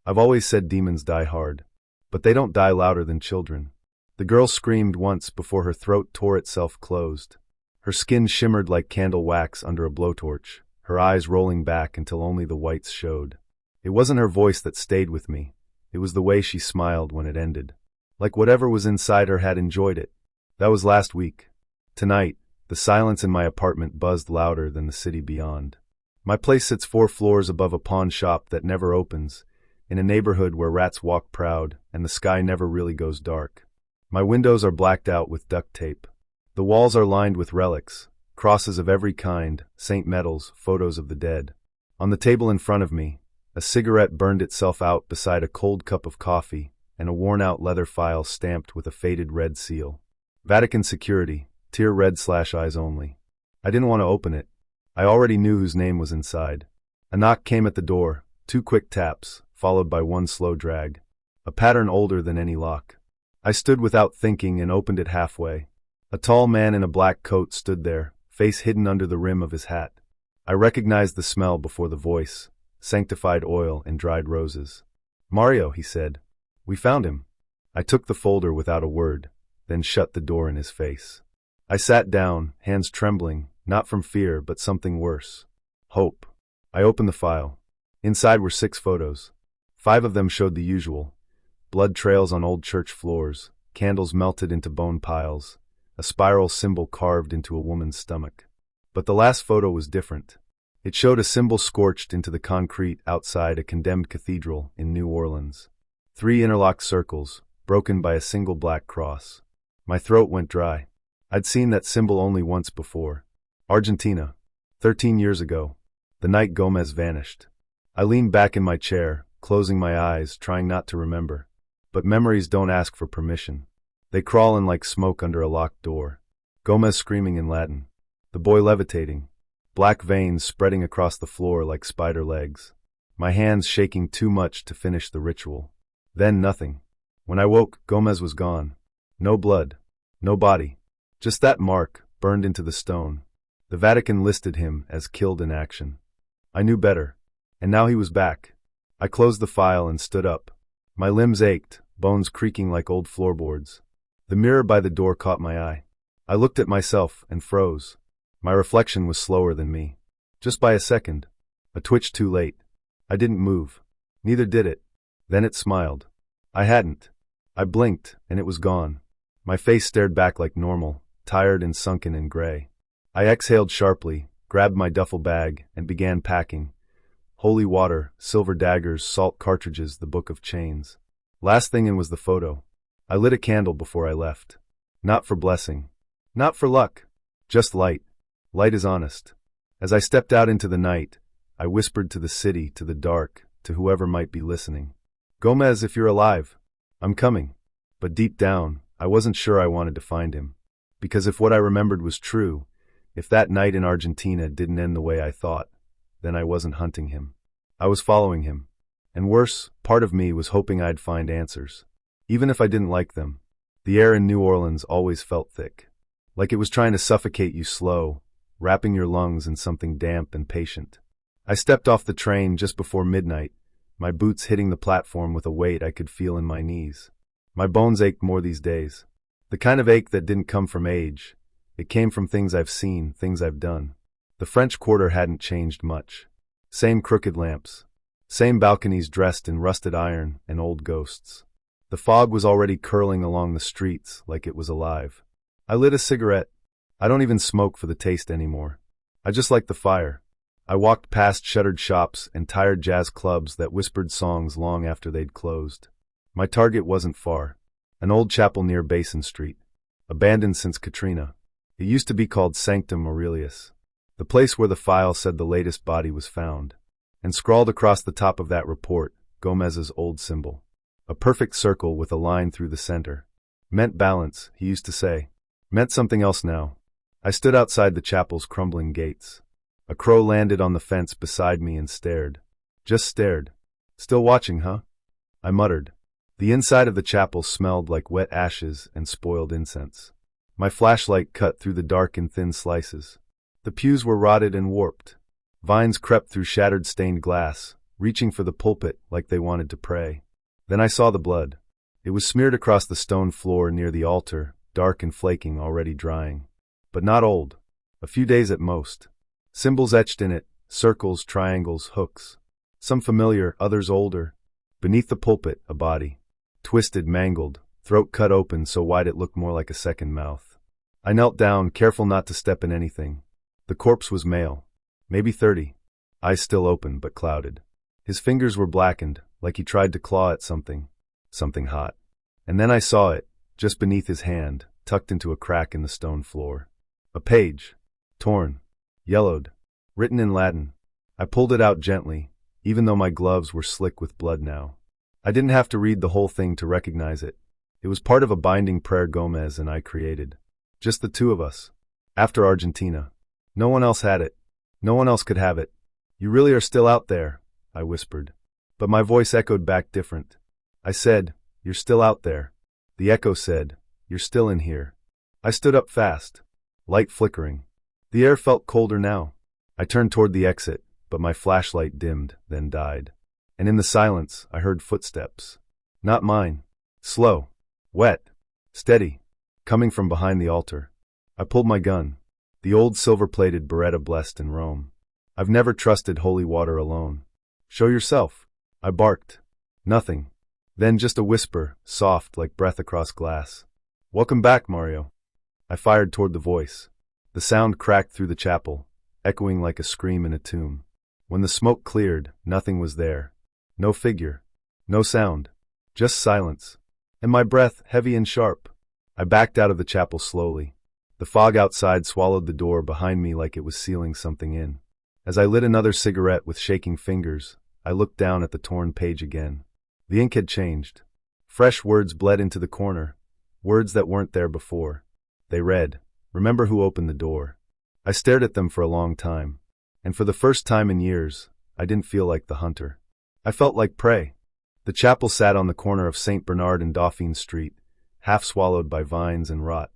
I've always said demons die hard. But they don't die louder than children. The girl screamed once before her throat tore itself closed. Her skin shimmered like candle wax under a blowtorch, her eyes rolling back until only the whites showed. It wasn't her voice that stayed with me. It was the way she smiled when it ended. Like whatever was inside her had enjoyed it. That was last week. Tonight, the silence in my apartment buzzed louder than the city beyond. My place sits 4 floors above a pawn shop that never opens, in a neighborhood where rats walk proud and the sky never really goes dark. My windows are blacked out with duct tape. The walls are lined with relics, crosses of every kind, saint medals, photos of the dead. On the table in front of me, a cigarette burned itself out beside a cold cup of coffee and a worn-out leather file stamped with a faded red seal. Vatican security, tier red/eyes only. I didn't want to open it. I already knew whose name was inside. A knock came at the door, 2 quick taps, followed by 1 slow drag. A pattern older than any lock. I stood without thinking and opened it halfway. A tall man in a black coat stood there, face hidden under the rim of his hat. I recognized the smell before the voice, sanctified oil and dried roses. "Mario," he said. "We found him." I took the folder without a word, then shut the door in his face. I sat down, hands trembling, not from fear but something worse. Hope. I opened the file. Inside were 6 photos. 5 of them showed the usual. Blood trails on old church floors, candles melted into bone piles, a spiral symbol carved into a woman's stomach. But the last photo was different. It showed a symbol scorched into the concrete outside a condemned cathedral in New Orleans. 3 interlocked circles, broken by a single black cross. My throat went dry. I'd seen that symbol only once before. Argentina. 13 years ago. The night Gomez vanished. I leaned back in my chair, closing my eyes, trying not to remember. But memories don't ask for permission. They crawl in like smoke under a locked door. Gomez screaming in Latin. The boy levitating. Black veins spreading across the floor like spider legs. My hands shaking too much to finish the ritual. Then nothing. When I woke, Gomez was gone. No blood. No body. Just that mark, burned into the stone. The Vatican listed him as killed in action. I knew better. And now he was back. I closed the file and stood up. My limbs ached, bones creaking like old floorboards. The mirror by the door caught my eye. I looked at myself and froze. My reflection was slower than me. Just by a second. A twitch too late. I didn't move. Neither did it. Then it smiled. I hadn't. I blinked, and it was gone. My face stared back like normal, tired and sunken and gray. I exhaled sharply, grabbed my duffel bag, and began packing. Holy water, silver daggers, salt cartridges, the book of chains. Last thing in was the photo. I lit a candle before I left. Not for blessing. Not for luck. Just light. Light is honest. As I stepped out into the night, I whispered to the city, to the dark, to whoever might be listening. Gomez, if you're alive, I'm coming. But deep down, I wasn't sure I wanted to find him. Because if what I remembered was true, if that night in Argentina didn't end the way I thought, then I wasn't hunting him. I was following him. And worse, part of me was hoping I'd find answers. Even if I didn't like them. The air in New Orleans always felt thick. Like it was trying to suffocate you slow, wrapping your lungs in something damp and patient. I stepped off the train just before midnight, my boots hitting the platform with a weight I could feel in my knees. My bones ached more these days. The kind of ache that didn't come from age. It came from things I've seen, things I've done. The French Quarter hadn't changed much. Same crooked lamps. Same balconies dressed in rusted iron and old ghosts. The fog was already curling along the streets like it was alive. I lit a cigarette. I don't even smoke for the taste anymore. I just like the fire. I walked past shuttered shops and tired jazz clubs that whispered songs long after they'd closed. My target wasn't far. An old chapel near Basin Street. Abandoned since Katrina. It used to be called Sanctum Aurelius. The place where the file said the latest body was found. And scrawled across the top of that report, Gomez's old symbol. A perfect circle with a line through the center. Meant balance, he used to say. Meant something else now. I stood outside the chapel's crumbling gates. A crow landed on the fence beside me and stared. Just stared. Still watching, huh? I muttered. The inside of the chapel smelled like wet ashes and spoiled incense. My flashlight cut through the dark in thin slices. The pews were rotted and warped. Vines crept through shattered stained glass, reaching for the pulpit like they wanted to pray. Then I saw the blood. It was smeared across the stone floor near the altar, dark and flaking, already drying. But not old. A few days at most. Symbols etched in it, circles, triangles, hooks. Some familiar, others older. Beneath the pulpit, a body. Twisted, mangled, throat cut open so wide it looked more like a second mouth. I knelt down, careful not to step in anything. The corpse was male. Maybe 30. Eyes still open, but clouded. His fingers were blackened, like he tried to claw at something. Something hot. And then I saw it, just beneath his hand, tucked into a crack in the stone floor. A page. Torn. Yellowed. Written in Latin. I pulled it out gently, even though my gloves were slick with blood now. I didn't have to read the whole thing to recognize it. It was part of a binding prayer Gomez and I created. Just the two of us. After Argentina. No one else had it. No one else could have it. You really are still out there, I whispered. But my voice echoed back different. I said, you're still out there. The echo said, you're still in here. I stood up fast. Light flickering. The air felt colder now. I turned toward the exit, but my flashlight dimmed, then died. And in the silence, I heard footsteps. Not mine. Slow. Wet. Steady. Coming from behind the altar. I pulled my gun. The old silver-plated Beretta blessed in Rome. I've never trusted holy water alone. Show yourself. I barked. Nothing. Then just a whisper, soft like breath across glass. Welcome back, Mario. I fired toward the voice. The sound cracked through the chapel, echoing like a scream in a tomb. When the smoke cleared, nothing was there. No figure. No sound. Just silence. And my breath, heavy and sharp. I backed out of the chapel slowly. The fog outside swallowed the door behind me like it was sealing something in. As I lit another cigarette with shaking fingers, I looked down at the torn page again. The ink had changed. Fresh words bled into the corner, words that weren't there before. They read, "Remember who opened the door." I stared at them for a long time, and for the first time in years, I didn't feel like the hunter. I felt like prey. The chapel sat on the corner of St. Bernard and Dauphine Street, half swallowed by vines and rot.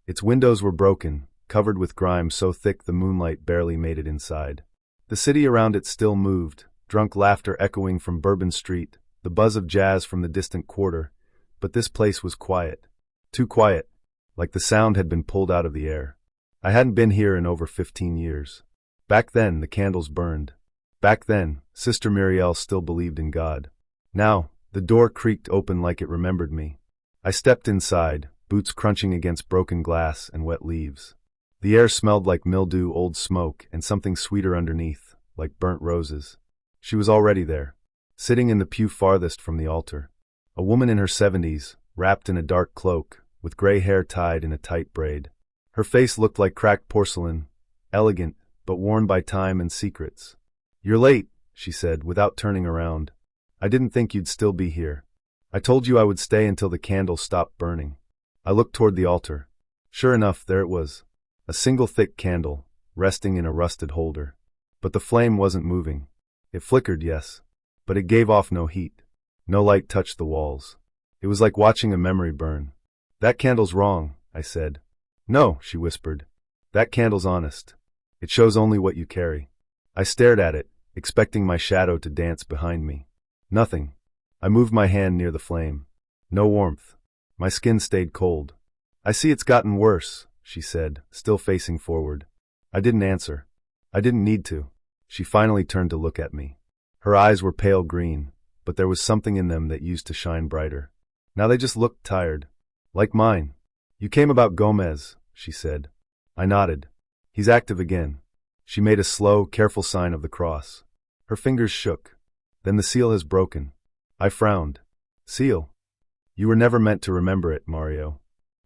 Its windows were broken, covered with grime so thick the moonlight barely made it inside. The city around it still moved, drunk laughter echoing from Bourbon Street, the buzz of jazz from the distant quarter, but this place was quiet. Too quiet, like the sound had been pulled out of the air. I hadn't been here in over 15 years. Back then, the candles burned. Back then, Sister Muriel still believed in God. Now, the door creaked open like it remembered me. I stepped inside, boots crunching against broken glass and wet leaves. The air smelled like mildew, old smoke, and something sweeter underneath, like burnt roses. She was already there, sitting in the pew farthest from the altar. A woman in her 70s, wrapped in a dark cloak, with gray hair tied in a tight braid. Her face looked like cracked porcelain, elegant, but worn by time and secrets. "You're late," she said, without turning around. "I didn't think you'd still be here. I told you I would stay until the candle stopped burning." I looked toward the altar. Sure enough, there it was. A single thick candle, resting in a rusted holder. But the flame wasn't moving. It flickered, yes, but it gave off no heat. No light touched the walls. It was like watching a memory burn. "That candle's wrong," I said. "No," she whispered. "That candle's honest. It shows only what you carry." I stared at it, expecting my shadow to dance behind me. Nothing. I moved my hand near the flame. No warmth. My skin stayed cold. "I see it's gotten worse," she said, still facing forward. I didn't answer. I didn't need to. She finally turned to look at me. Her eyes were pale green, but there was something in them that used to shine brighter. Now they just looked tired. Like mine. "You came about Gomez," she said. I nodded. "He's active again." She made a slow, careful sign of the cross. Her fingers shook. "Then the seal has broken." I frowned. "Seal? You were never meant to remember it, Mario."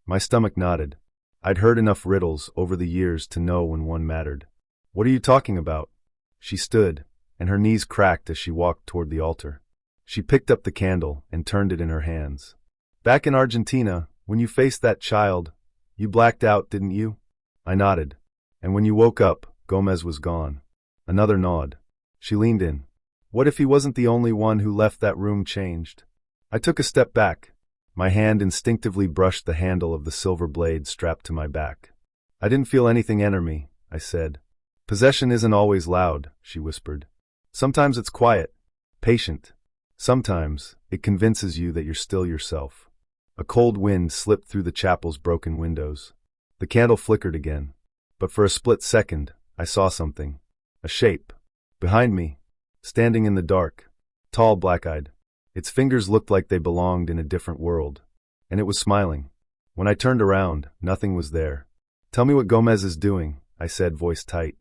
My stomach nodded. I'd heard enough riddles over the years to know when one mattered. "What are you talking about?" She stood, and her knees cracked as she walked toward the altar. She picked up the candle and turned it in her hands. "Back in Argentina, when you faced that child, you blacked out, didn't you?" I nodded. "And when you woke up, Gomez was gone." Another nod. She leaned in. "What if he wasn't the only one who left that room changed?" I took a step back. My hand instinctively brushed the handle of the silver blade strapped to my back. "I didn't feel anything enter me," I said. "Possession isn't always loud," she whispered. "Sometimes it's quiet. Patient. Sometimes, it convinces you that you're still yourself. A cold wind slipped through the chapel's broken windows. The candle flickered again. But for a split second, I saw something. A shape. Behind me. Standing in the dark. Tall, black-eyed. Its fingers looked like they belonged in a different world. And it was smiling. When I turned around, nothing was there. "Tell me what Gomez is doing," I said, voice tight.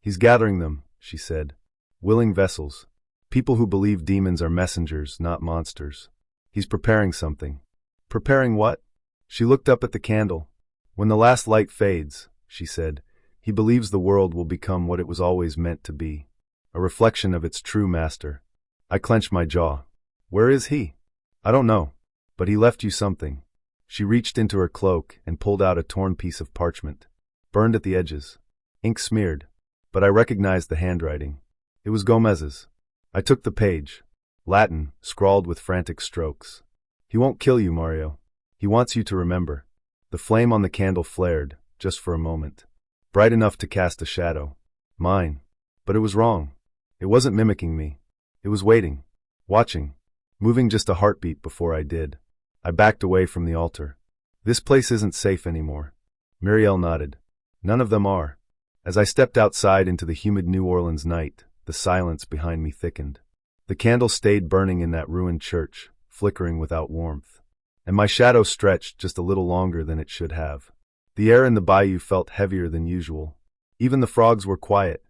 "He's gathering them," she said. "Willing vessels. People who believe demons are messengers, not monsters. He's preparing something." "Preparing what?" She looked up at the candle. "When the last light fades," she said, "he believes the world will become what it was always meant to be. A reflection of its true master." I clenched my jaw. "Where is he?" "I don't know. But he left you something." She reached into her cloak and pulled out a torn piece of parchment. Burned at the edges. Ink smeared. But I recognized the handwriting. It was Gomez's. I took the page. Latin, scrawled with frantic strokes. "He won't kill you, Mario. He wants you to remember." The flame on the candle flared, just for a moment. Bright enough to cast a shadow. Mine. But it was wrong. It wasn't mimicking me. It was waiting. Watching. Moving just a heartbeat before I did. I backed away from the altar. "This place isn't safe anymore." Muriel nodded. "None of them are." As I stepped outside into the humid New Orleans night, the silence behind me thickened. The candle stayed burning in that ruined church, flickering without warmth. And my shadow stretched just a little longer than it should have. The air in the bayou felt heavier than usual. Even the frogs were quiet.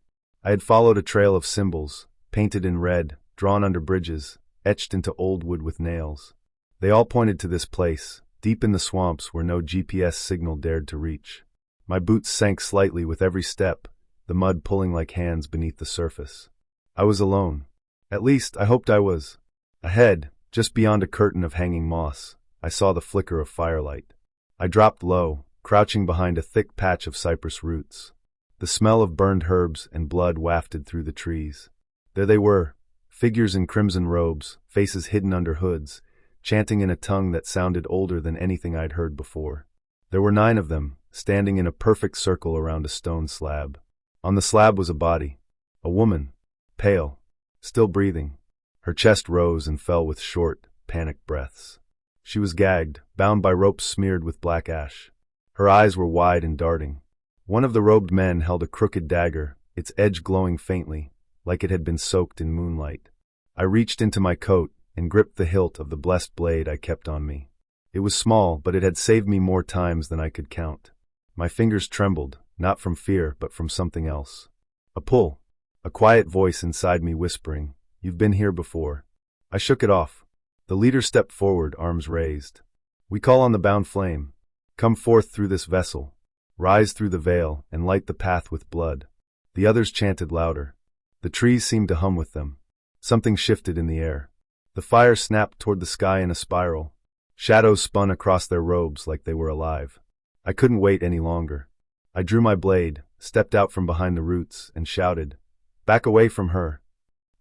I had followed a trail of symbols, painted in red, drawn under bridges, etched into old wood with nails. They all pointed to this place, deep in the swamps where no GPS signal dared to reach. My boots sank slightly with every step, the mud pulling like hands beneath the surface. I was alone. At least, I hoped I was. Ahead, just beyond a curtain of hanging moss, I saw the flicker of firelight. I dropped low, crouching behind a thick patch of cypress roots. The smell of burned herbs and blood wafted through the trees. There they were, figures in crimson robes, faces hidden under hoods, chanting in a tongue that sounded older than anything I'd heard before. There were 9 of them, standing in a perfect circle around a stone slab. On the slab was a body. A woman. Pale. Still breathing. Her chest rose and fell with short, panicked breaths. She was gagged, bound by ropes smeared with black ash. Her eyes were wide and darting. One of the robed men held a crooked dagger, its edge glowing faintly, like it had been soaked in moonlight. I reached into my coat and gripped the hilt of the blessed blade I kept on me. It was small, but it had saved me more times than I could count. My fingers trembled, not from fear, but from something else. A pull. A quiet voice inside me whispering, "You've been here before." I shook it off. The leader stepped forward, arms raised. "We call on the bound flame. Come forth through this vessel. Rise through the veil and light the path with blood." The others chanted louder. The trees seemed to hum with them. Something shifted in the air. The fire snapped toward the sky in a spiral. Shadows spun across their robes like they were alive. I couldn't wait any longer. I drew my blade, stepped out from behind the roots, and shouted, "Back away from her."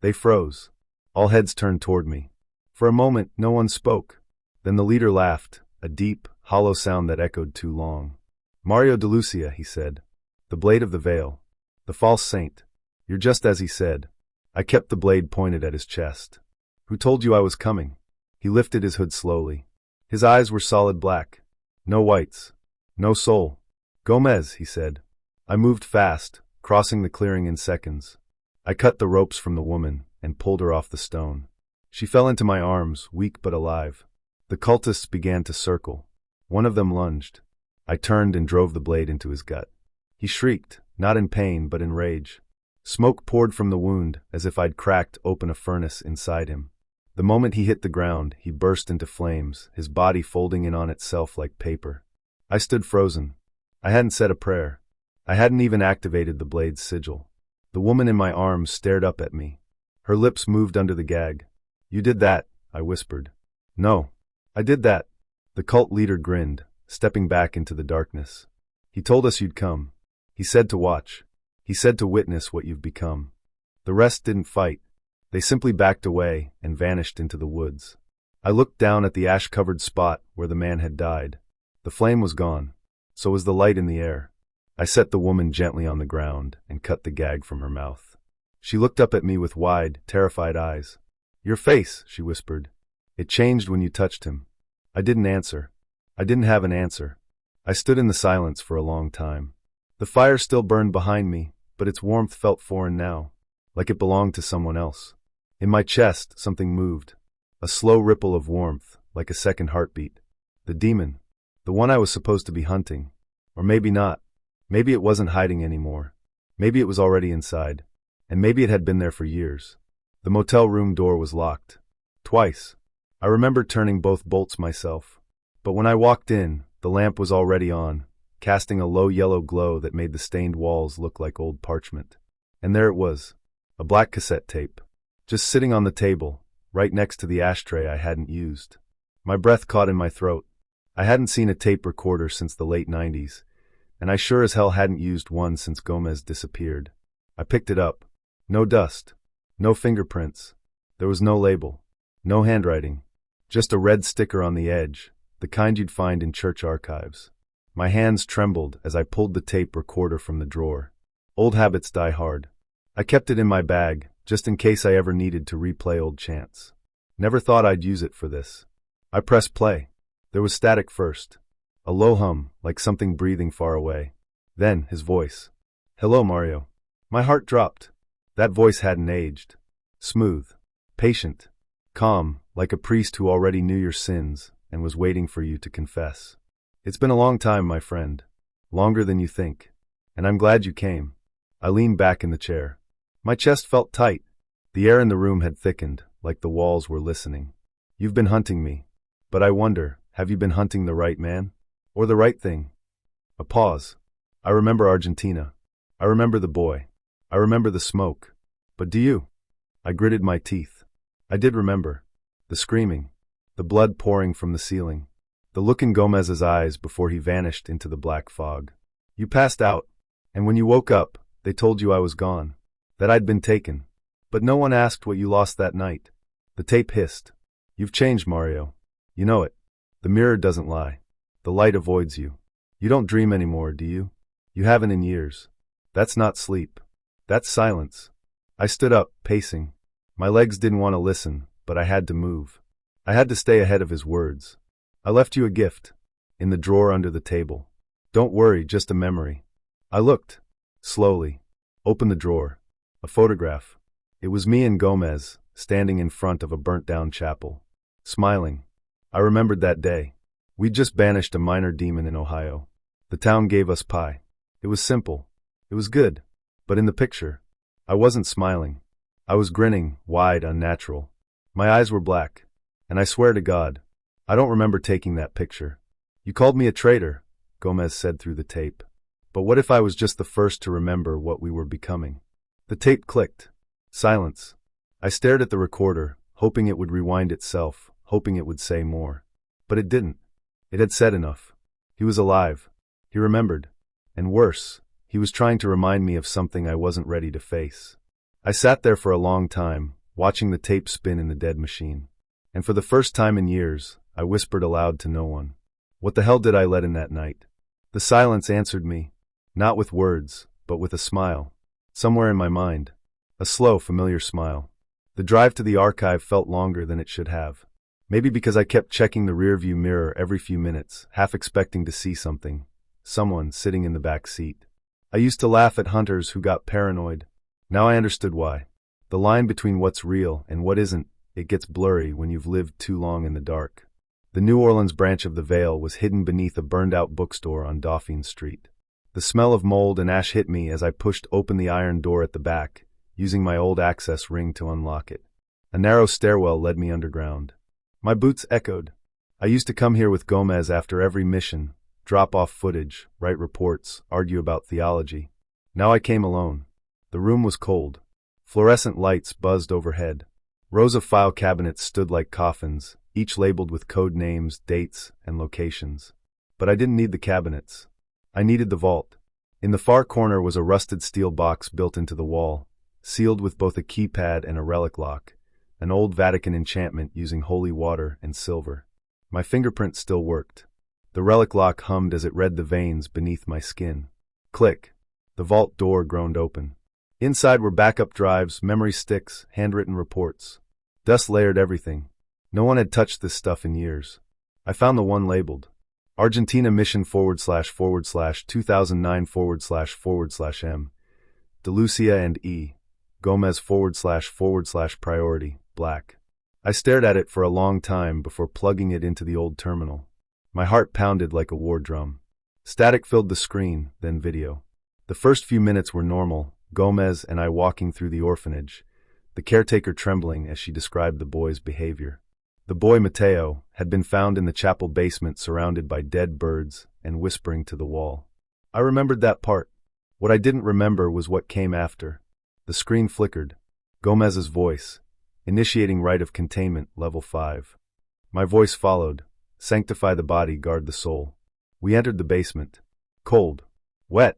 They froze. All heads turned toward me. For a moment, no one spoke. Then the leader laughed, a deep, hollow sound that echoed too long. "Mario de Lucia," he said. "The blade of the veil. The false saint. You're just as he said." I kept the blade pointed at his chest. "Who told you I was coming?" He lifted his hood slowly. His eyes were solid black. No whites. No soul. "Gomez," he said. I moved fast, crossing the clearing in seconds. I cut the ropes from the woman and pulled her off the stone. She fell into my arms, weak but alive. The cultists began to circle. One of them lunged. I turned and drove the blade into his gut. He shrieked, not in pain but in rage. Smoke poured from the wound as if I'd cracked open a furnace inside him. The moment he hit the ground, he burst into flames, his body folding in on itself like paper. I stood frozen. I hadn't said a prayer. I hadn't even activated the blade's sigil. The woman in my arms stared up at me. Her lips moved under the gag. "You did that," I whispered. "No. I did that." The cult leader grinned, stepping back into the darkness. "He told us you'd come. He said to watch. He said to witness what you've become." The rest didn't fight. They simply backed away and vanished into the woods. I looked down at the ash-covered spot where the man had died. The flame was gone. So was the light in the air. I set the woman gently on the ground and cut the gag from her mouth. She looked up at me with wide, terrified eyes. Your face, she whispered. It changed when you touched him. I didn't answer. I didn't have an answer. I stood in the silence for a long time. The fire still burned behind me, but its warmth felt foreign now, like it belonged to someone else. In my chest, something moved. A slow ripple of warmth, like a second heartbeat. The demon. The one I was supposed to be hunting. Or maybe not. Maybe it wasn't hiding anymore. Maybe it was already inside. And maybe it had been there for years. The motel room door was locked. Twice. I remember turning both bolts myself. But when I walked in, the lamp was already on, casting a low yellow glow that made the stained walls look like old parchment. And there it was. A black cassette tape. Just sitting on the table, right next to the ashtray I hadn't used. My breath caught in my throat. I hadn't seen a tape recorder since the late 90s, and I sure as hell hadn't used one since Gomez disappeared. I picked it up. No dust. No fingerprints. There was no label. No handwriting. Just a red sticker on the edge, the kind you'd find in church archives. My hands trembled as I pulled the tape recorder from the drawer. Old habits die hard. I kept it in my bag, just in case I ever needed to replay old chants. Never thought I'd use it for this. I pressed play. There was static first. A low hum, like something breathing far away. Then, his voice. Hello, Mario. My heart dropped. That voice hadn't aged. Smooth. Patient. Calm, like a priest who already knew your sins and was waiting for you to confess. It's been a long time, my friend. Longer than you think. And I'm glad you came. I leaned back in the chair. My chest felt tight. The air in the room had thickened, like the walls were listening. You've been hunting me. But I wonder, have you been hunting the right man? Or the right thing? A pause. I remember Argentina. I remember the boy. I remember the smoke. But do you? I gritted my teeth. I did remember. The screaming. The blood pouring from the ceiling. The look in Gomez's eyes before he vanished into the black fog. You passed out. And when you woke up, they told you I was gone. That I'd been taken. But no one asked what you lost that night. The tape hissed. You've changed, Mario. You know it. The mirror doesn't lie. The light avoids you. You don't dream anymore, do you? You haven't in years. That's not sleep. That's silence. I stood up, pacing. My legs didn't want to listen, but I had to move. I had to stay ahead of his words. I left you a gift. In the drawer under the table. Don't worry, just a memory. I looked. Slowly. Opened the drawer. A photograph. It was me and Gomez, standing in front of a burnt-down chapel. Smiling. I remembered that day. We'd just banished a minor demon in Ohio. The town gave us pie. It was simple. It was good. But in the picture, I wasn't smiling. I was grinning, wide, unnatural. My eyes were black. And I swear to God, I don't remember taking that picture. You called me a traitor, Gomez said through the tape. But what if I was just the first to remember what we were becoming? The tape clicked. Silence. I stared at the recorder, hoping it would rewind itself, hoping it would say more. But it didn't. It had said enough. He was alive. He remembered. And worse, he was trying to remind me of something I wasn't ready to face. I sat there for a long time, watching the tape spin in the dead machine. And for the first time in years, I whispered aloud to no one. What the hell did I let in that night? The silence answered me, not with words, but with a smile. Somewhere in my mind. A slow, familiar smile. The drive to the archive felt longer than it should have. Maybe because I kept checking the rearview mirror every few minutes, half expecting to see something. Someone sitting in the back seat. I used to laugh at hunters who got paranoid. Now I understood why. The line between what's real and what isn't, it gets blurry when you've lived too long in the dark. The New Orleans branch of the Vale was hidden beneath a burned-out bookstore on Dauphine Street. The smell of mold and ash hit me as I pushed open the iron door at the back, using my old access ring to unlock it. A narrow stairwell led me underground. My boots echoed. I used to come here with Gomez after every mission, drop off footage, write reports, argue about theology. Now I came alone. The room was cold. Fluorescent lights buzzed overhead. Rows of file cabinets stood like coffins, each labeled with code names, dates, and locations. But I didn't need the cabinets. I needed the vault. In the far corner was a rusted steel box built into the wall, sealed with both a keypad and a relic lock, an old Vatican enchantment using holy water and silver. My fingerprint still worked. The relic lock hummed as it read the veins beneath my skin. Click. The vault door groaned open. Inside were backup drives, memory sticks, handwritten reports. Dust layered everything. No one had touched this stuff in years. I found the one labeled Argentina mission / 2009 / M. De Lucia and E. Gomez / priority, black. I stared at it for a long time before plugging it into the old terminal. My heart pounded like a war drum. Static filled the screen, then video. The first few minutes were normal, Gomez and I walking through the orphanage, the caretaker trembling as she described the boy's behavior. The boy, Mateo, had been found in the chapel basement surrounded by dead birds and whispering to the wall. I remembered that part. What I didn't remember was what came after. The screen flickered. Gomez's voice, initiating rite of containment, level 5. My voice followed. Sanctify the body, guard the soul. We entered the basement. Cold. Wet.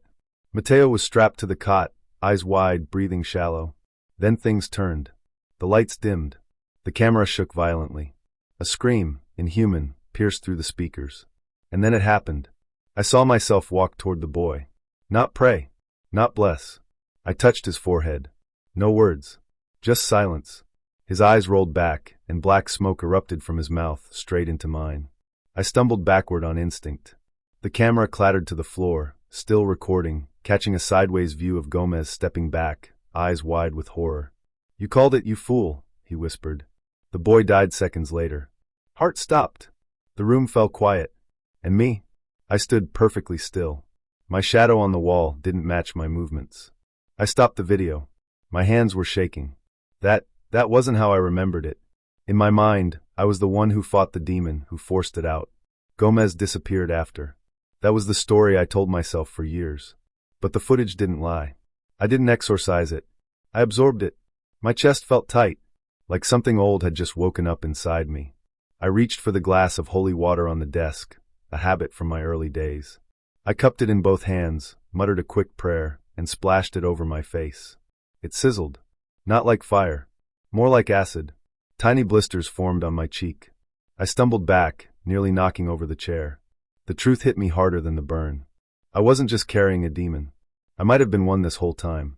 Mateo was strapped to the cot, eyes wide, breathing shallow. Then things turned. The lights dimmed. The camera shook violently. A scream, inhuman, pierced through the speakers. And then it happened. I saw myself walk toward the boy. Not pray. Not bless. I touched his forehead. No words. Just silence. His eyes rolled back, and black smoke erupted from his mouth, straight into mine. I stumbled backward on instinct. The camera clattered to the floor, still recording, catching a sideways view of Gomez stepping back, eyes wide with horror. You called it, you fool, he whispered. The boy died seconds later. Heart stopped. The room fell quiet. And me? I stood perfectly still. My shadow on the wall didn't match my movements. I stopped the video. My hands were shaking. That wasn't how I remembered it. In my mind, I was the one who fought the demon, who forced it out. Gomez disappeared after. That was the story I told myself for years. But the footage didn't lie. I didn't exorcise it. I absorbed it. My chest felt tight, like something old had just woken up inside me. I reached for the glass of holy water on the desk, a habit from my early days. I cupped it in both hands, muttered a quick prayer, and splashed it over my face. It sizzled. Not like fire. More like acid. Tiny blisters formed on my cheek. I stumbled back, nearly knocking over the chair. The truth hit me harder than the burn. I wasn't just carrying a demon. I might have been one this whole time.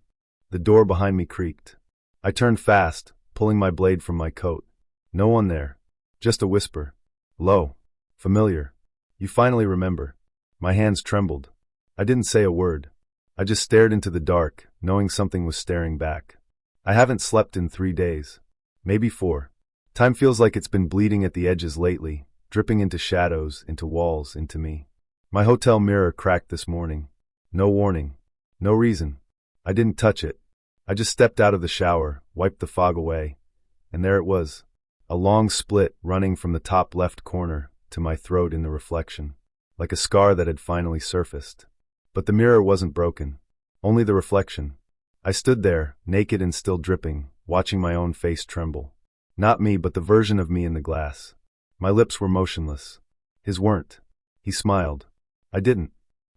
The door behind me creaked. I turned fast, pulling my blade from my coat. No one there. Just a whisper. Low. Familiar. You finally remember. My hands trembled. I didn't say a word. I just stared into the dark, knowing something was staring back. I haven't slept in 3 days. Maybe 4. Time feels like it's been bleeding at the edges lately, dripping into shadows, into walls, into me. My hotel mirror cracked this morning. No warning. No reason. I didn't touch it. I just stepped out of the shower, wiped the fog away, and there it was. A long split running from the top left corner to my throat in the reflection, like a scar that had finally surfaced. But the mirror wasn't broken. Only the reflection. I stood there, naked and still dripping, watching my own face tremble. Not me, but the version of me in the glass. My lips were motionless. His weren't. He smiled. I didn't.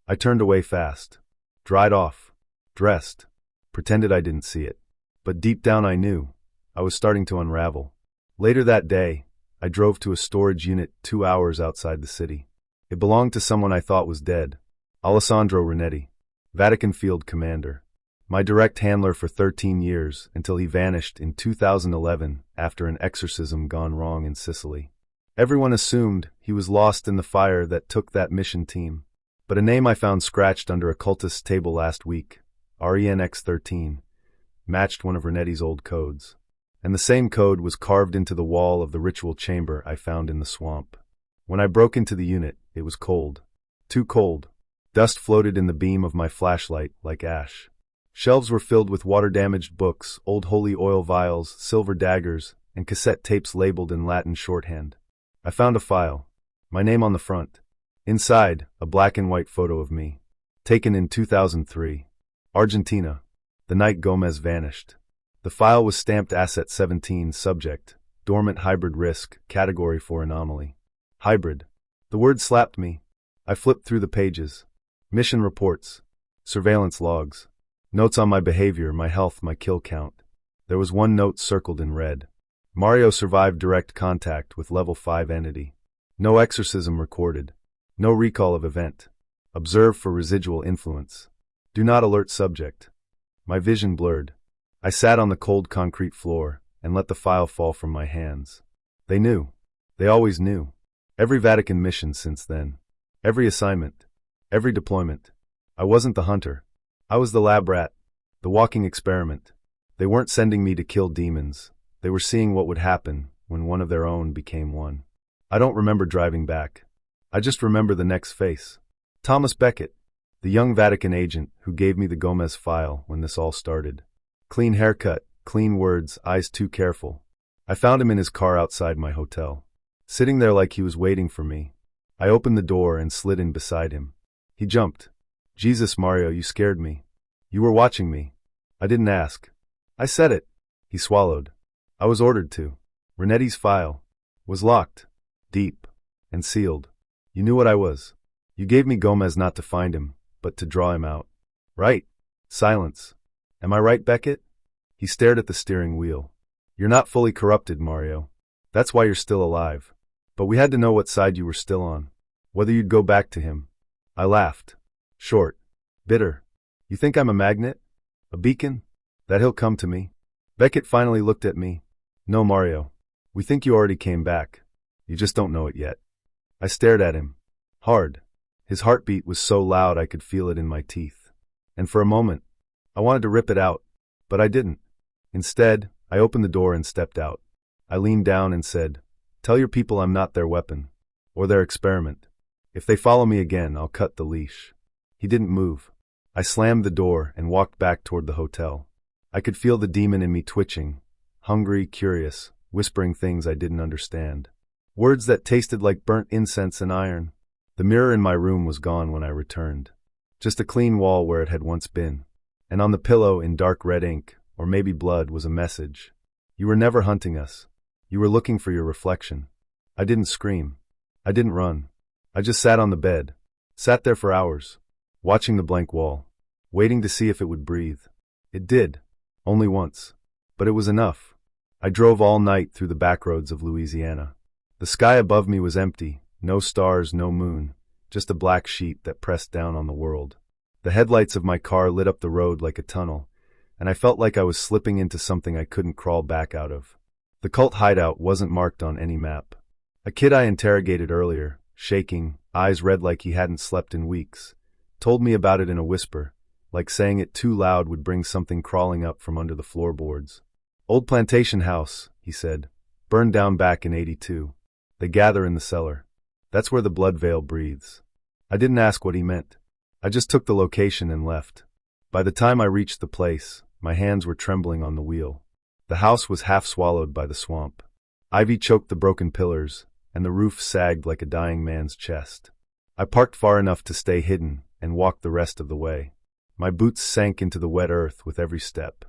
I turned away fast. Dried off. Dressed. Pretended I didn't see it. But deep down I knew. I was starting to unravel. Later that day, I drove to a storage unit 2 hours outside the city. It belonged to someone I thought was dead. Alessandro Renetti, Vatican Field Commander. My direct handler for 13 years until he vanished in 2011 after an exorcism gone wrong in Sicily. Everyone assumed he was lost in the fire that took that mission team. But a name I found scratched under a cultist's table last week, RENX13, matched one of Renetti's old codes. And the same code was carved into the wall of the ritual chamber I found in the swamp. When I broke into the unit, it was cold. Too cold. Dust floated in the beam of my flashlight like ash. Shelves were filled with water-damaged books, old holy oil vials, silver daggers, and cassette tapes labeled in Latin shorthand. I found a file. My name on the front. Inside, a black and white photo of me. Taken in 2003. Argentina. The night Gomez vanished. The file was stamped Asset 17, Subject, Dormant Hybrid Risk, Category 4 Anomaly. Hybrid. The word slapped me. I flipped through the pages. Mission reports. Surveillance logs. Notes on my behavior, my health, my kill count. There was one note circled in red. Mario survived direct contact with level 5 entity. No exorcism recorded. No recall of event. Observe for residual influence. Do not alert subject. My vision blurred. I sat on the cold concrete floor, and let the file fall from my hands. They knew. They always knew. Every Vatican mission since then. Every assignment. Every deployment. I wasn't the hunter. I was the lab rat. The walking experiment. They weren't sending me to kill demons. They were seeing what would happen when one of their own became one. I don't remember driving back. I just remember the next face. Thomas Becket, the young Vatican agent who gave me the Gomez file when this all started. Clean haircut, clean words, eyes too careful. I found him in his car outside my hotel, sitting there like he was waiting for me. I opened the door and slid in beside him. He jumped. Jesus, Mario, you scared me. You were watching me. I didn't ask. I said it. He swallowed. I was ordered to. Renetti's file was locked, deep, and sealed. You knew what I was. You gave me Gomez not to find him, but to draw him out. Right. Silence. Am I right, Becket? He stared at the steering wheel. You're not fully corrupted, Mario. That's why you're still alive. But we had to know what side you were still on. Whether you'd go back to him. I laughed. Short. Bitter. You think I'm a magnet? A beacon? That he'll come to me? Becket finally looked at me. No, Mario. We think you already came back. You just don't know it yet. I stared at him. Hard. His heartbeat was so loud I could feel it in my teeth. And for a moment, I wanted to rip it out, but I didn't. Instead, I opened the door and stepped out. I leaned down and said, "Tell your people I'm not their weapon, or their experiment. If they follow me again, I'll cut the leash." He didn't move. I slammed the door and walked back toward the hotel. I could feel the demon in me twitching, hungry, curious, whispering things I didn't understand. Words that tasted like burnt incense and iron. The mirror in my room was gone when I returned. Just a clean wall where it had once been. And on the pillow in dark red ink, or maybe blood, was a message. You were never hunting us. You were looking for your reflection. I didn't scream. I didn't run. I just sat on the bed. Sat there for hours, watching the blank wall, waiting to see if it would breathe. It did. Only once. But it was enough. I drove all night through the back roads of Louisiana. The sky above me was empty. No stars, no moon, just a black sheet that pressed down on the world. The headlights of my car lit up the road like a tunnel, and I felt like I was slipping into something I couldn't crawl back out of. The cult hideout wasn't marked on any map. A kid I interrogated earlier, shaking, eyes red like he hadn't slept in weeks, told me about it in a whisper, like saying it too loud would bring something crawling up from under the floorboards. Old plantation house, he said, burned down back in '82. They gather in the cellar. That's where the blood veil breathes. I didn't ask what he meant. I just took the location and left. By the time I reached the place, my hands were trembling on the wheel. The house was half swallowed by the swamp. Ivy choked the broken pillars, and the roof sagged like a dying man's chest. I parked far enough to stay hidden and walked the rest of the way. My boots sank into the wet earth with every step.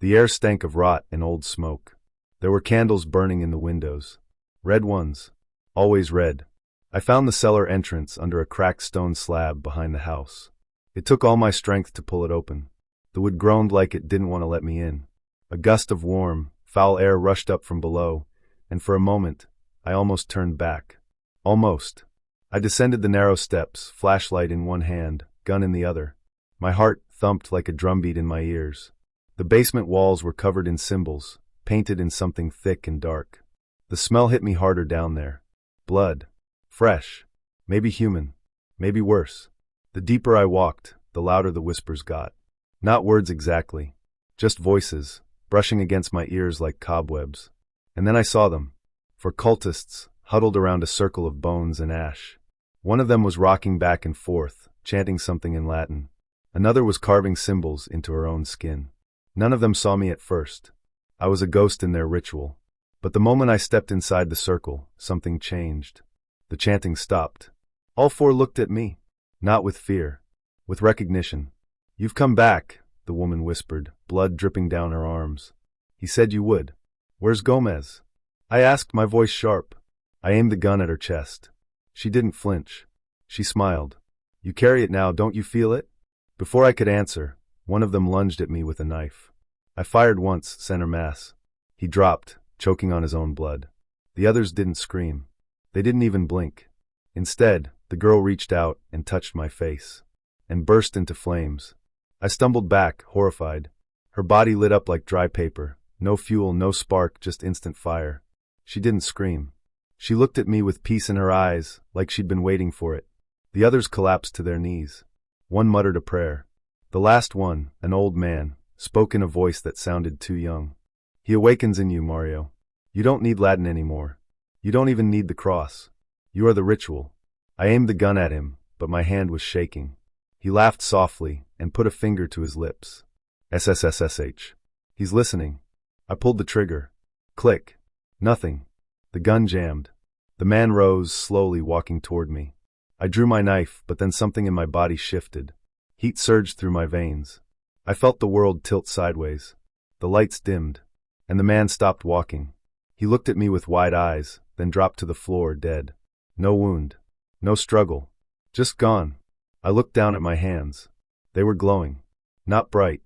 The air stank of rot and old smoke. There were candles burning in the windows. Red ones. Always red. I found the cellar entrance under a cracked stone slab behind the house. It took all my strength to pull it open. The wood groaned like it didn't want to let me in. A gust of warm, foul air rushed up from below, and for a moment, I almost turned back. Almost. I descended the narrow steps, flashlight in one hand, gun in the other. My heart thumped like a drumbeat in my ears. The basement walls were covered in symbols, painted in something thick and dark. The smell hit me harder down there. Blood. Fresh. Maybe human. Maybe worse. The deeper I walked, the louder the whispers got. Not words exactly. Just voices, brushing against my ears like cobwebs. And then I saw them. For cultists, huddled around a circle of bones and ash. One of them was rocking back and forth, chanting something in Latin. Another was carving symbols into her own skin. None of them saw me at first. I was a ghost in their ritual. But the moment I stepped inside the circle, something changed. The chanting stopped. All four looked at me. Not with fear. With recognition. "You've come back," the woman whispered, blood dripping down her arms. "He said you would. Where's Gomez?" I asked, my voice sharp. I aimed the gun at her chest. She didn't flinch. She smiled. "You carry it now, don't you feel it?" Before I could answer, one of them lunged at me with a knife. I fired once, center mass. He dropped, choking on his own blood. The others didn't scream. They didn't even blink. Instead, the girl reached out and touched my face, and burst into flames. I stumbled back, horrified. Her body lit up like dry paper, No fuel, no spark, just instant fire. She didn't scream. She looked at me with peace in her eyes, like she'd been waiting for it. The others collapsed to their knees. One muttered a prayer. The last one, an old man, spoke in a voice that sounded too young. He awakens in you, Mario. You don't need Latin anymore. You don't even need the cross. You are the ritual. I aimed the gun at him, but my hand was shaking. He laughed softly and put a finger to his lips. SSSSH. He's listening. I pulled the trigger. Click. Nothing. The gun jammed. The man rose, slowly walking toward me. I drew my knife, but then something in my body shifted. Heat surged through my veins. I felt the world tilt sideways. The lights dimmed, and the man stopped walking. He looked at me with wide eyes, then dropped to the floor, dead. No wound. No struggle. Just gone. I looked down at my hands. They were glowing. Not bright.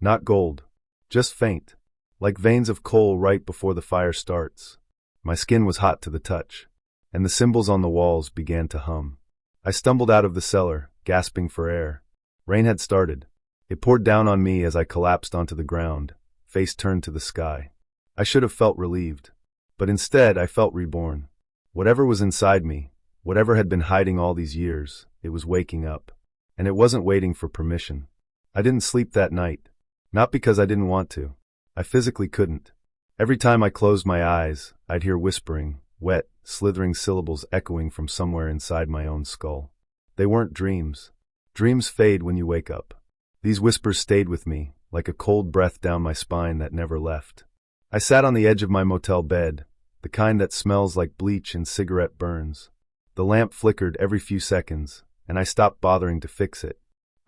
Not gold. Just faint. Like veins of coal right before the fire starts. My skin was hot to the touch, and the symbols on the walls began to hum. I stumbled out of the cellar, gasping for air. Rain had started. It poured down on me as I collapsed onto the ground, face turned to the sky. I should have felt relieved. But instead, I felt reborn. Whatever was inside me, whatever had been hiding all these years, it was waking up. And it wasn't waiting for permission. I didn't sleep that night. Not because I didn't want to. I physically couldn't. Every time I closed my eyes, I'd hear whispering, wet, slithering syllables echoing from somewhere inside my own skull. They weren't dreams. Dreams fade when you wake up. These whispers stayed with me, like a cold breath down my spine that never left. I sat on the edge of my motel bed, the kind that smells like bleach and cigarette burns. The lamp flickered every few seconds, and I stopped bothering to fix it.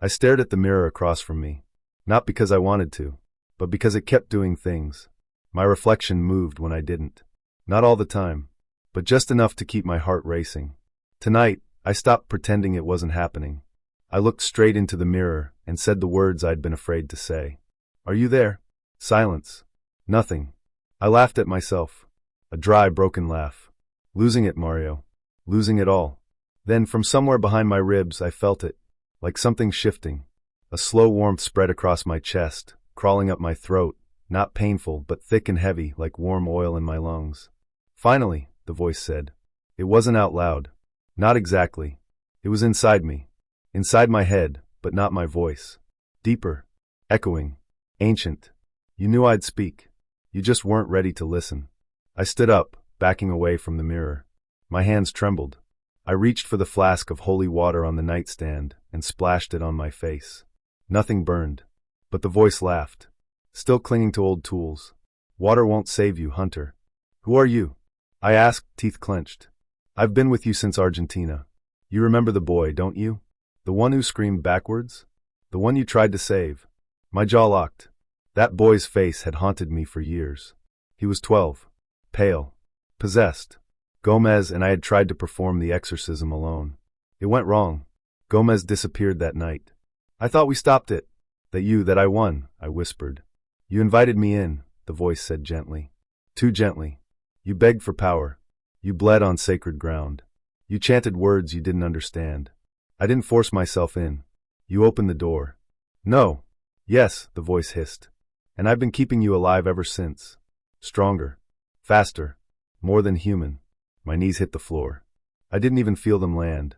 I stared at the mirror across from me, not because I wanted to, but because it kept doing things. My reflection moved when I didn't. Not all the time, but just enough to keep my heart racing. Tonight, I stopped pretending it wasn't happening. I looked straight into the mirror and said the words I'd been afraid to say. Are you there? Silence. Nothing. I laughed at myself. A dry, broken laugh. Losing it, Mario. Losing it all. Then, from somewhere behind my ribs, I felt it. Like something shifting. A slow warmth spread across my chest, crawling up my throat, not painful, but thick and heavy, like warm oil in my lungs. Finally, the voice said. It wasn't out loud. Not exactly. It was inside me. Inside my head, but not my voice. Deeper. Echoing. Ancient. You knew I'd speak. You just weren't ready to listen. I stood up, backing away from the mirror. My hands trembled. I reached for the flask of holy water on the nightstand and splashed it on my face. Nothing burned. But the voice laughed. Still clinging to old tools. Water won't save you, Hunter. Who are you? I asked, teeth clenched. I've been with you since Argentina. You remember the boy, don't you? The one who screamed backwards? The one you tried to save? My jaw locked. That boy's face had haunted me for years. He was 12. Pale. Possessed. Gomez and I had tried to perform the exorcism alone. It went wrong. Gomez disappeared that night. I thought we stopped it. That I won, I whispered. You invited me in, the voice said gently. Too gently. You begged for power. You bled on sacred ground. You chanted words you didn't understand. I didn't force myself in. You opened the door. No. Yes, the voice hissed. And I've been keeping you alive ever since. Stronger. Faster. More than human. My knees hit the floor. I didn't even feel them land.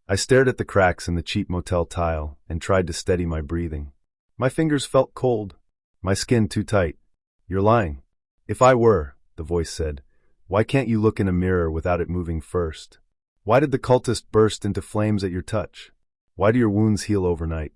I stared at the cracks in the cheap motel tile and tried to steady my breathing. My fingers felt cold. My skin too tight. You're lying. If I were, the voice said, why can't you look in a mirror without it moving first? Why did the cultist burst into flames at your touch? Why do your wounds heal overnight?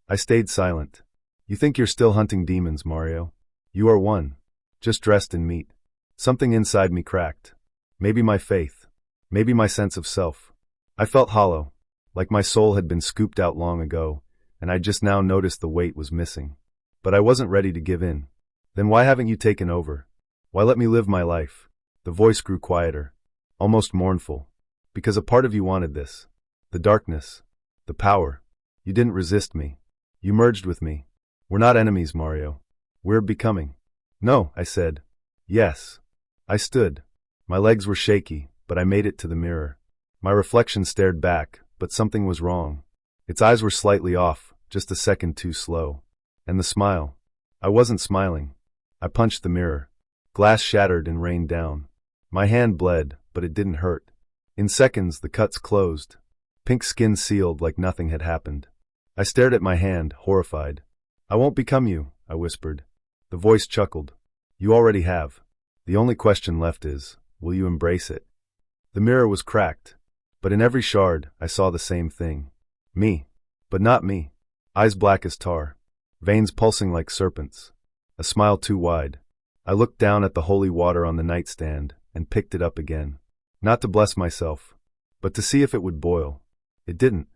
I stayed silent. You think you're still hunting demons, Mario? You are one. Just dressed in meat. Something inside me cracked. Maybe my faith. Maybe my sense of self. I felt hollow, like my soul had been scooped out long ago, and I just now noticed the weight was missing. But I wasn't ready to give in. Then why haven't you taken over? Why let me live my life? The voice grew quieter, almost mournful. Because a part of you wanted this. The darkness. The power. You didn't resist me. You merged with me. We're not enemies, Mario. We're becoming. No, I said. Yes. I stood. My legs were shaky, but I made it to the mirror. My reflection stared back, but something was wrong. Its eyes were slightly off, just a second too slow. And the smile. I wasn't smiling. I punched the mirror. Glass shattered and rained down. My hand bled, but it didn't hurt. In seconds, the cuts closed. Pink skin sealed like nothing had happened. I stared at my hand, horrified. I won't become you, I whispered. The voice chuckled. You already have. The only question left is, will you embrace it? The mirror was cracked, but in every shard, I saw the same thing. Me. But not me. Eyes black as tar. Veins pulsing like serpents. A smile too wide. I looked down at the holy water on the nightstand and picked it up again. Not to bless myself, but to see if it would boil. It didn't,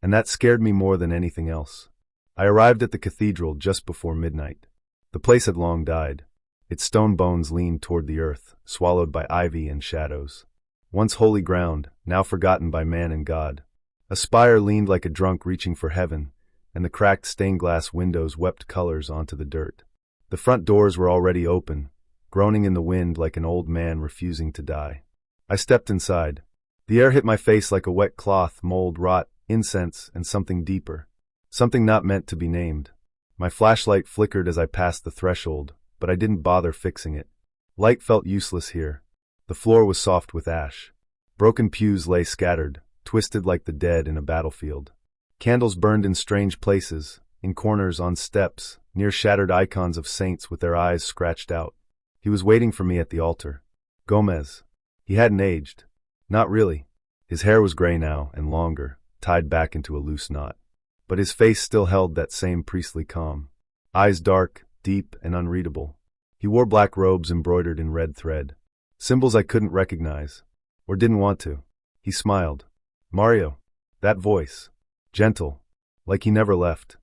and that scared me more than anything else. I arrived at the cathedral just before midnight. The place had long died. Its stone bones leaned toward the earth, swallowed by ivy and shadows. Once holy ground, now forgotten by man and God. A spire leaned like a drunk reaching for heaven, and the cracked stained-glass windows wept colors onto the dirt. The front doors were already open, groaning in the wind like an old man refusing to die. I stepped inside. The air hit my face like a wet cloth, mold, rot, incense, and something deeper. Something not meant to be named. My flashlight flickered as I passed the threshold, but I didn't bother fixing it. Light felt useless here. The floor was soft with ash. Broken pews lay scattered, twisted like the dead in a battlefield. Candles burned in strange places, in corners, on steps, near shattered icons of saints with their eyes scratched out. He was waiting for me at the altar. Gomez. He hadn't aged. Not really. His hair was gray now and longer, tied back into a loose knot. But his face still held that same priestly calm. Eyes dark, deep, and unreadable. He wore black robes embroidered in red thread. Symbols I couldn't recognize, or didn't want to. He smiled. Mario. That voice. Gentle. Like he never left.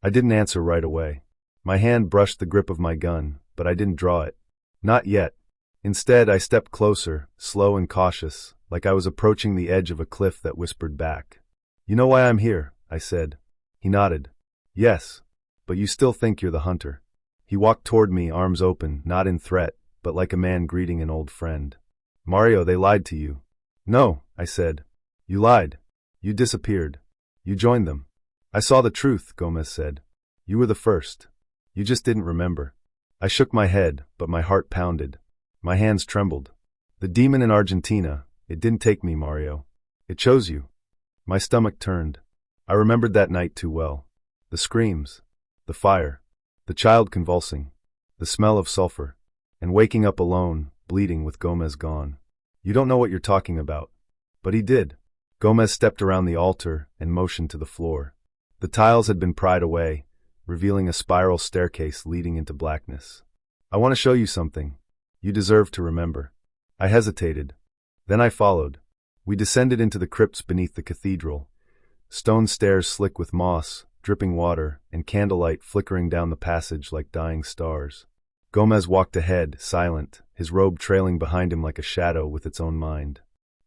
I didn't answer right away. My hand brushed the grip of my gun, but I didn't draw it. Not yet. Instead, I stepped closer, slow and cautious, like I was approaching the edge of a cliff that whispered back. You know why I'm here, I said. He nodded. Yes. But you still think you're the hunter. He walked toward me, arms open, not in threat, but like a man greeting an old friend. Mario, they lied to you. No, I said. You lied. You disappeared. You joined them. I saw the truth, Gomez said. You were the first. You just didn't remember. I shook my head, but my heart pounded. My hands trembled. The demon in Argentina, it didn't take me, Mario. It chose you. My stomach turned. I remembered that night too well. The screams. The fire. The child convulsing. The smell of sulfur. And waking up alone, bleeding with Gomez gone. You don't know what you're talking about. But he did. Gomez stepped around the altar and motioned to the floor. The tiles had been pried away, revealing a spiral staircase leading into blackness. I want to show you something. You deserve to remember. I hesitated. Then I followed. We descended into the crypts beneath the cathedral. Stone stairs slick with moss, dripping water, and candlelight flickering down the passage like dying stars. Gomez walked ahead, silent, his robe trailing behind him like a shadow with its own mind.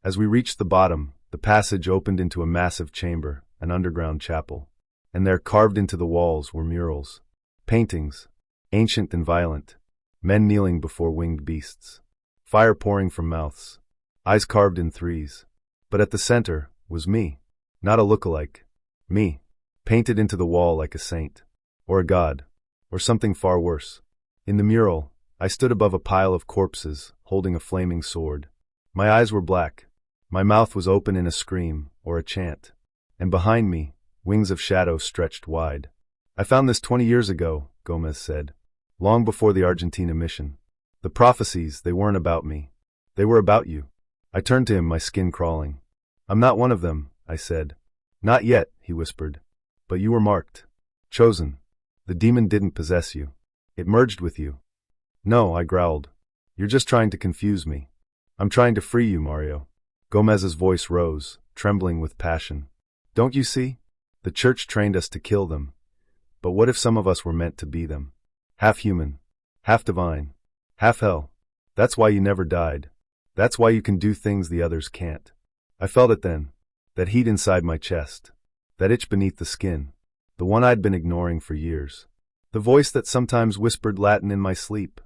As we reached the bottom, the passage opened into a massive chamber, an underground chapel. And there, carved into the walls, were murals. Paintings, ancient and violent. Men kneeling before winged beasts. Fire pouring from mouths. Eyes carved in threes. But at the center was me. Not a look-alike. Me. Painted into the wall like a saint. Or a god. Or something far worse. In the mural, I stood above a pile of corpses, holding a flaming sword. My eyes were black. My mouth was open in a scream, or a chant. And behind me, wings of shadow stretched wide. I found this 20 years ago, Gomez said. Long before the Argentina mission. The prophecies, they weren't about me. They were about you. I turned to him, my skin crawling. I'm not one of them, I said. Not yet, he whispered. But you were marked. Chosen. The demon didn't possess you. It merged with you. No, I growled. You're just trying to confuse me. I'm trying to free you, Mario. Gomez's voice rose, trembling with passion. Don't you see? The church trained us to kill them. But what if some of us were meant to be them? Half human, half divine, half hell. That's why you never died. That's why you can do things the others can't. I felt it then. That heat inside my chest. That itch beneath the skin. The one I'd been ignoring for years. The voice that sometimes whispered Latin in my sleep.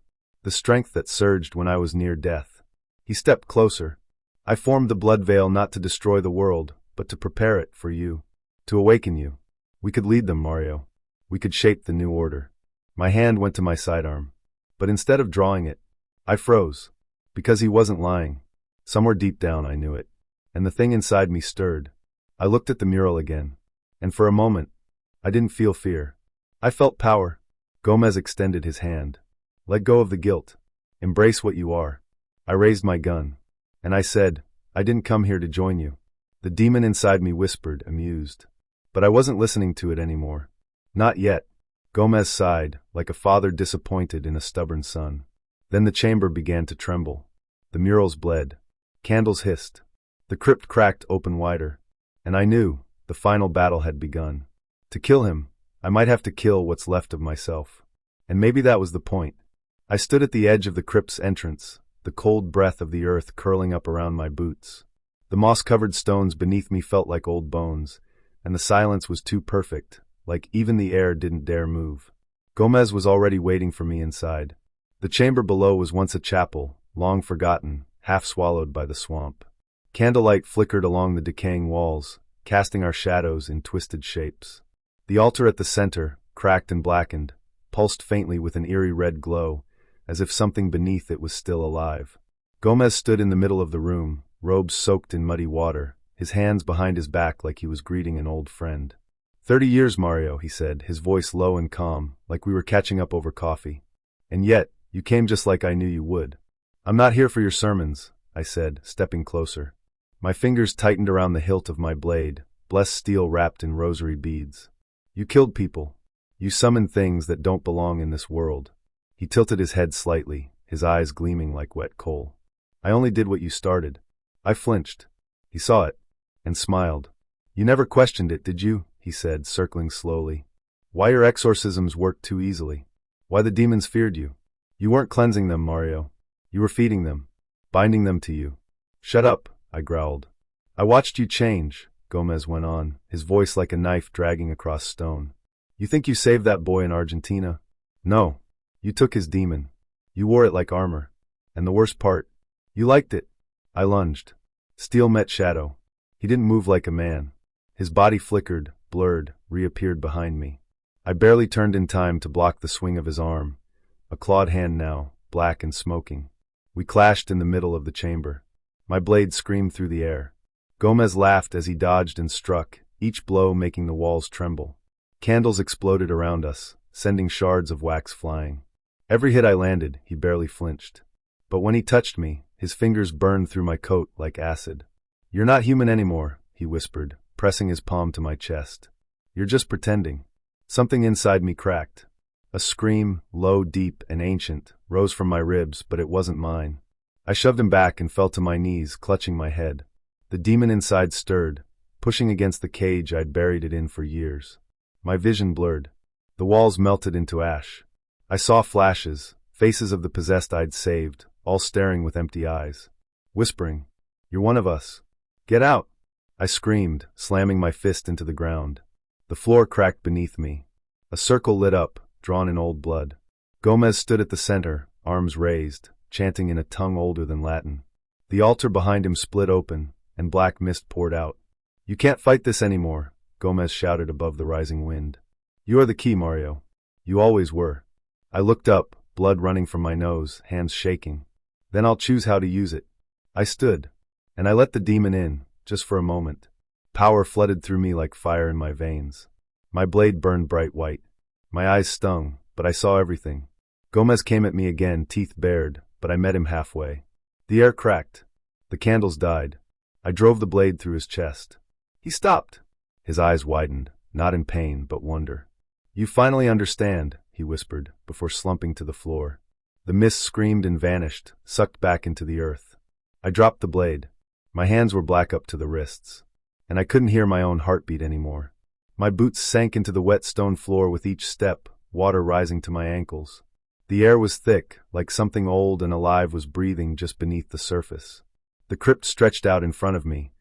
The strength that surged when I was near death. He stepped closer. I formed the blood veil not to destroy the world, but to prepare it for you. To awaken you. We could lead them, Mario. We could shape the new order. My hand went to my sidearm. But instead of drawing it, I froze. Because he wasn't lying. Somewhere deep down I knew it. And the thing inside me stirred. I looked at the mural again. And for a moment, I didn't feel fear. I felt power. Gomez extended his hand. Let go of the guilt. Embrace what you are. I raised my gun. And I said, I didn't come here to join you. The demon inside me whispered, amused. But I wasn't listening to it anymore. Not yet. Gomez sighed, like a father disappointed in a stubborn son. Then the chamber began to tremble. The murals bled. Candles hissed. The crypt cracked open wider. And I knew the final battle had begun. To kill him, I might have to kill what's left of myself. And maybe that was the point. I stood at the edge of the crypt's entrance, the cold breath of the earth curling up around my boots. The moss-covered stones beneath me felt like old bones, and the silence was too perfect, like even the air didn't dare move. Gomez was already waiting for me inside. The chamber below was once a chapel, long forgotten, half swallowed by the swamp. Candlelight flickered along the decaying walls, casting our shadows in twisted shapes. The altar at the center, cracked and blackened, pulsed faintly with an eerie red glow, as if something beneath it was still alive. Gomez stood in the middle of the room, robes soaked in muddy water, his hands behind his back like he was greeting an old friend. 30 years, Mario, he said, his voice low and calm, like we were catching up over coffee. And yet, you came just like I knew you would. I'm not here for your sermons, I said, stepping closer. My fingers tightened around the hilt of my blade, blessed steel wrapped in rosary beads. You killed people. You summoned things that don't belong in this world. He tilted his head slightly, his eyes gleaming like wet coal. I only did what you started. I flinched. He saw it, and smiled. You never questioned it, did you? He said, circling slowly. Why your exorcisms worked too easily. Why the demons feared you. You weren't cleansing them, Mario. You were feeding them, binding them to you. Shut up, I growled. I watched you change, Gomez went on, his voice like a knife dragging across stone. You think you saved that boy in Argentina? No. You took his demon. You wore it like armor. And the worst part, you liked it. I lunged. Steel met shadow. He didn't move like a man. His body flickered, blurred, reappeared behind me. I barely turned in time to block the swing of his arm. A clawed hand now, black and smoking. We clashed in the middle of the chamber. My blade screamed through the air. Gomez laughed as he dodged and struck, each blow making the walls tremble. Candles exploded around us, sending shards of wax flying. Every hit I landed, he barely flinched. But when he touched me, his fingers burned through my coat like acid. You're not human anymore, he whispered, pressing his palm to my chest. You're just pretending. Something inside me cracked. A scream, low, deep, and ancient, rose from my ribs, but it wasn't mine. I shoved him back and fell to my knees, clutching my head. The demon inside stirred, pushing against the cage I'd buried it in for years. My vision blurred. The walls melted into ash. I saw flashes, faces of the possessed I'd saved, all staring with empty eyes. Whispering, "You're one of us. Get out!" I screamed, slamming my fist into the ground. The floor cracked beneath me. A circle lit up, drawn in old blood. Gomez stood at the center, arms raised, chanting in a tongue older than Latin. The altar behind him split open, and black mist poured out. "You can't fight this anymore," Gomez shouted above the rising wind. "You are the key, Mario. You always were." I looked up, blood running from my nose, hands shaking. "Then I'll choose how to use it." I stood, and I let the demon in, just for a moment. Power flooded through me like fire in my veins. My blade burned bright white. My eyes stung, but I saw everything. Gomez came at me again, teeth bared, but I met him halfway. The air cracked. The candles died. I drove the blade through his chest. He stopped. His eyes widened, not in pain, but wonder. "You finally understand," he whispered, before slumping to the floor. The mist screamed and vanished, sucked back into the earth. I dropped the blade. My hands were black up to the wrists, and I couldn't hear my own heartbeat anymore. My boots sank into the wet stone floor with each step, water rising to my ankles. The air was thick, like something old and alive was breathing just beneath the surface. The crypt stretched out in front of me,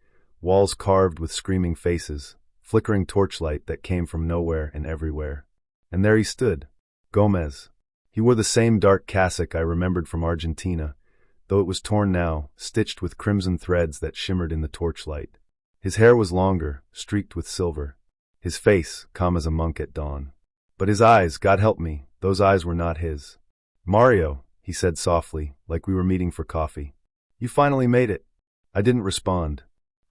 walls carved with screaming faces, flickering torchlight that came from nowhere and everywhere. And there he stood, Gomez. He wore the same dark cassock I remembered from Argentina, though it was torn now, stitched with crimson threads that shimmered in the torchlight. His hair was longer, streaked with silver. His face, calm as a monk at dawn. But his eyes, God help me, those eyes were not his. Mario, he said softly, like we were meeting for coffee. You finally made it. I didn't respond.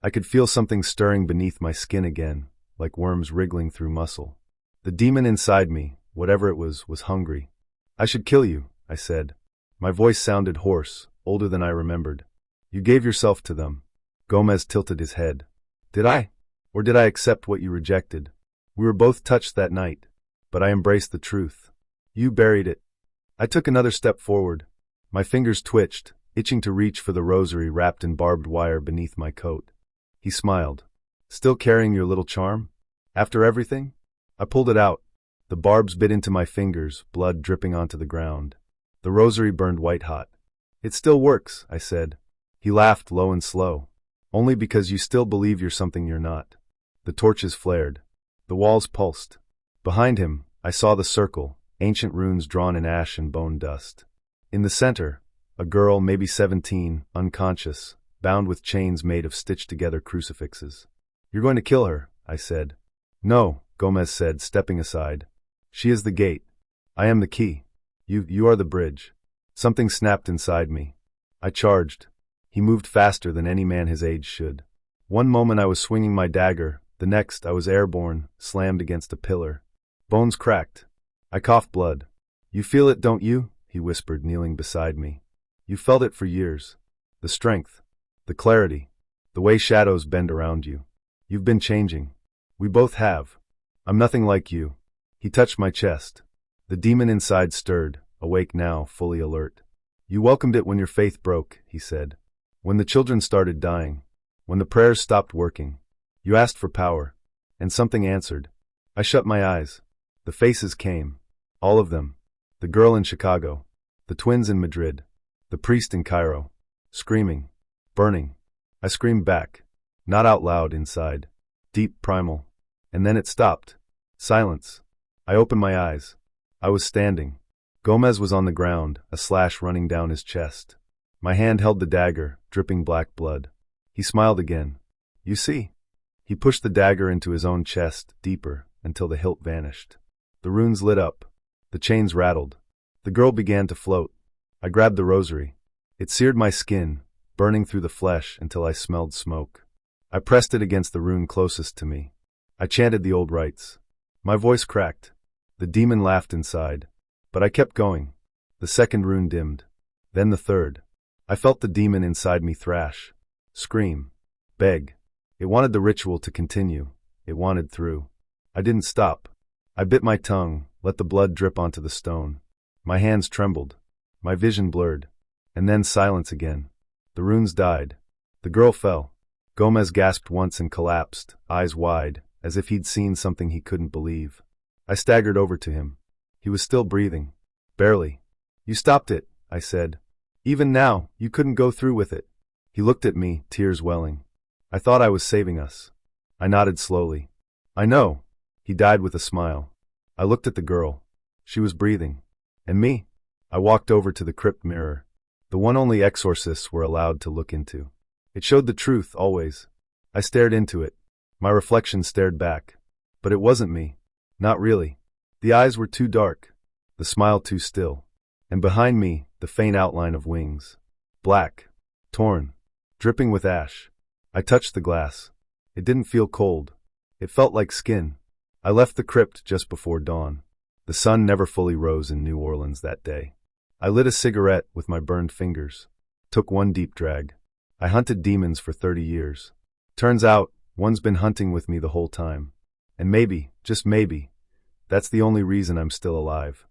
I could feel something stirring beneath my skin again, like worms wriggling through muscle. The demon inside me, whatever it was hungry. I should kill you, I said. My voice sounded hoarse, older than I remembered. You gave yourself to them. Gomez tilted his head. Did I? Or did I accept what you rejected? We were both touched that night, but I embraced the truth. You buried it. I took another step forward. My fingers twitched, itching to reach for the rosary wrapped in barbed wire beneath my coat. He smiled. Still carrying your little charm? After everything? I pulled it out. The barbs bit into my fingers, blood dripping onto the ground. The rosary burned white-hot. It still works, I said. He laughed low and slow. Only because you still believe you're something you're not. The torches flared. The walls pulsed. Behind him, I saw the circle, ancient runes drawn in ash and bone dust. In the center, a girl, maybe 17, unconscious, bound with chains made of stitched-together crucifixes. You're going to kill her, I said. No, Gomez said, stepping aside. She is the gate. I am the key. You are the bridge. Something snapped inside me. I charged. He moved faster than any man his age should. One moment I was swinging my dagger, the next I was airborne, slammed against a pillar. Bones cracked. I coughed blood. You feel it, don't you? He whispered, kneeling beside me. You felt it for years. The strength. The clarity. The way shadows bend around you. You've been changing. We both have. I'm nothing like you. He touched my chest. The demon inside stirred, awake now, fully alert. You welcomed it when your faith broke, he said. When the children started dying. When the prayers stopped working. You asked for power. And something answered. I shut my eyes. The faces came. All of them. The girl in Chicago. The twins in Madrid. The priest in Cairo. Screaming. Burning. I screamed back. Not out loud inside. Deep, primal. And then it stopped. Silence. I opened my eyes. I was standing. Gomez was on the ground, a slash running down his chest. My hand held the dagger, dripping black blood. He smiled again. You see? He pushed the dagger into his own chest, deeper, until the hilt vanished. The runes lit up. The chains rattled. The girl began to float. I grabbed the rosary. It seared my skin, burning through the flesh until I smelled smoke. I pressed it against the rune closest to me. I chanted the old rites. My voice cracked. The demon laughed inside. But I kept going. The second rune dimmed. Then the third. I felt the demon inside me thrash. Scream. Beg. It wanted the ritual to continue. It wanted through. I didn't stop. I bit my tongue, let the blood drip onto the stone. My hands trembled. My vision blurred. And then silence again. The runes died. The girl fell. Gomez gasped once and collapsed, eyes wide, as if he'd seen something he couldn't believe. I staggered over to him. He was still breathing. Barely. You stopped it, I said. Even now, you couldn't go through with it. He looked at me, tears welling. I thought I was saving us. I nodded slowly. I know. He died with a smile. I looked at the girl. She was breathing. And me? I walked over to the crypt mirror. The one only exorcists were allowed to look into. It showed the truth, always. I stared into it. My reflection stared back. But it wasn't me. Not really. The eyes were too dark. The smile too still. And behind me, the faint outline of wings. Black. Torn. Dripping with ash. I touched the glass. It didn't feel cold. It felt like skin. I left the crypt just before dawn. The sun never fully rose in New Orleans that day. I lit a cigarette with my burned fingers. Took one deep drag. I hunted demons for 30 years. Turns out, one's been hunting with me the whole time. And maybe, just maybe, that's the only reason I'm still alive.